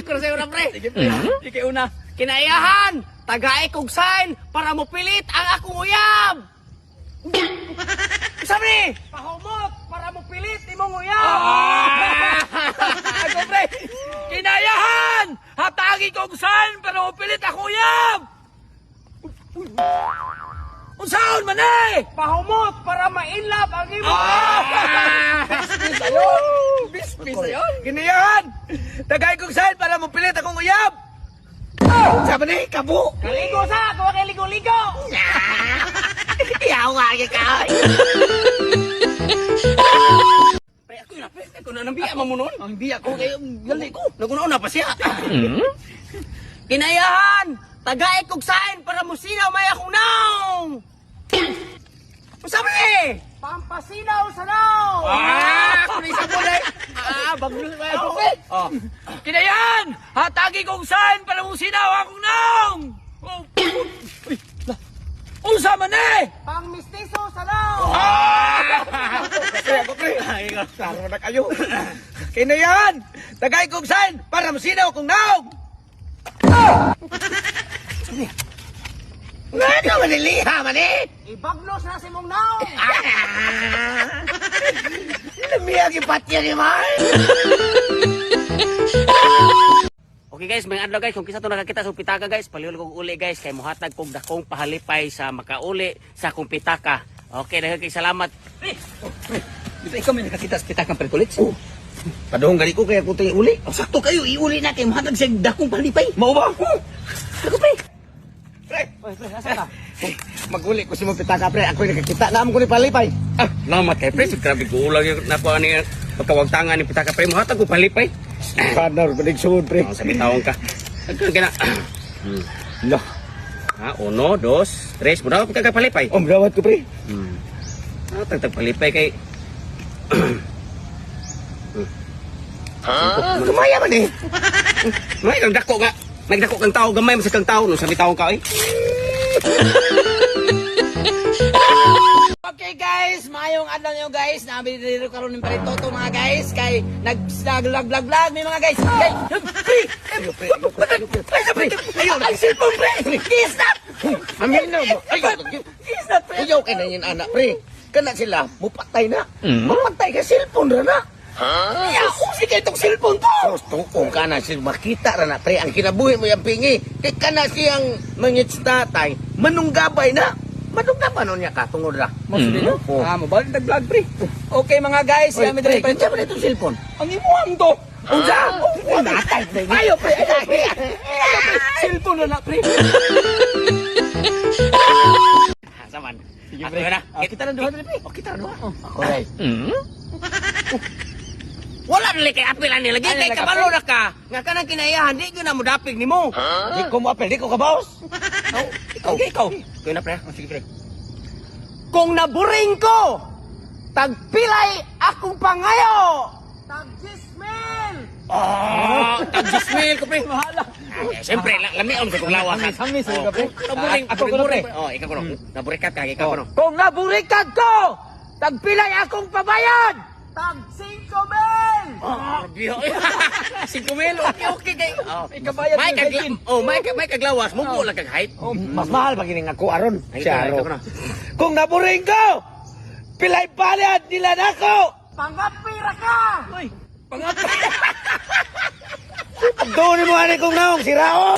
Kuro sa'yo na, pre. Sige, pre. Sige, una. Kinaiyahan, tagaay kong sign para mo pilit ang akong uyab. Sabi ni, pahumot para mo pilit imong uyab. Ako, pre. Kinayahan, hatagi kong sign para mo pilit akong uyab. Unsaon man eh! Pahumot para ma-inlove ang imong Bisbis ayon! Bisbis ayon! Ginayan! Tagay kong sign para mo pilit akong uyab! Sabi ni, kabo! Kaligo sa! Kuha kay ligo-ligo! Iyaw nga ka! Pre, ako yun na, pre. Ako na nambiya mo nun. Ang biya ko, kayo, gali ko. Nagunaw na pa siya. Kinayahan! Tagay kong sign para musinaw may akong naong! Sabi ni! Pampasinaw sa naong! Kung isa ko na Baglo na ako, pre! Kinayahan! Hatagi kong sign para musinaw akong naong! Unsa man eh! Pang-mistiso sa naong! Pre, ako pre. Ay, klaro na kayo. Kinayan! Tagay kong sign para masinaw kong naog! Ano maniliha man eh? Ibaglos na si mong naong! Namiyag ipatya ni man! Okay guys, may adlaw guys, kung kisa to nakakita sa pitaka guys, paliwala kong uli guys, kay muhatag kong dakong pahalipay sa makauli sa kong pitaka. Okay, dahil kay salamat. Ikaw may nakakita sa pitakang perkulit? Oo. Padung gali ko kaya ko tayo uli. Sakto kayo, iuli na kay muhatag sa dakong pahalipay. Mau ba? Ako pre! Pre! Oy, pre, asa ka? Maguli ko si mong pitaka pre. Ako yung nakakita. Naam ko ni palipay. Salamat kay pre, grabe ko ulang yung nakuha niya. Pagkawagtangan ni pitaka pre, muhatag kong pahalipay. Partner, balig suod pre. Oh, sabi tawang ka. Agkan ka na. No. Ha, 1, 2, 3, muna ako pagkakapalipay. Dawat ko pre. Tagtagpalipay kay... Kumaya man eh. May kang dako nga. May dako kang tao, gamay masag kang tao. Nung sabi tawang ka eh. Okay guys, mayong adlaw nyo guys. Nabi dito karon ng paritoto mga guys. Kay nag-vlog may mga guys. Kay pre. Ayaw na cellphone pre. Kiss na. Aminaw mo. Ayaw. Kiss na pre. Ayaw kay na yun anak pre. Kana sila, mupatay na. Mupatay ka cellphone ra na. Ya, usi kay tong cellphone to. Tungkong ka na sila makita ra na pre. Ang kinabuhi mo yung pingi. Kay kana siyang mangits tatay. Manunggabay na. Manunggabay nun niya ka. Tungod ra. Masulino? Oh. Mabalik nag-vlog pre. Okay mga guys, Oy, kami pre, dito kanya ba na itong cellphone? ang imuhang to. Unsa? Natay pre. Ayo pre. Cellphone na pre. Saman. Sige, Ako pre. na. Kita na duha pre. Oh, kita na doon. Ako ray. Wala na kay apilan nila. Lagi Ano kay nag-apil? kabalo na ka. Nga ka nang kinayahan, di ko na mo dapig ni mo. Di ko mo apel, di ko kabaos. Ikaw, ikaw. Ikaw na pre. Sige pre. Kung naburing ko, tagpilay akong pangayo. Tag-jismil. Tag-jismil ko, pre. Siyempre, lamion sa kong lawas. Hamis ka pre. Naburing, Ako ko na pre. Oh, ikaw ko no. Naburikat ka, ikaw ko no. Kung naburikat ko, tagpilay akong pabayad. Biyo. 5,000. Okay, kay. Ikabayad May ng kag hygiene. may kaglawas, mubo lang kag height. Mas mahal pag ining ako aron. Ay, Si ikaw, Aro. ikaw na. Kung naburing ko, pilay palad nila na ako. Pangapira ka. Uy, Doon mo ani kong naong si Rao.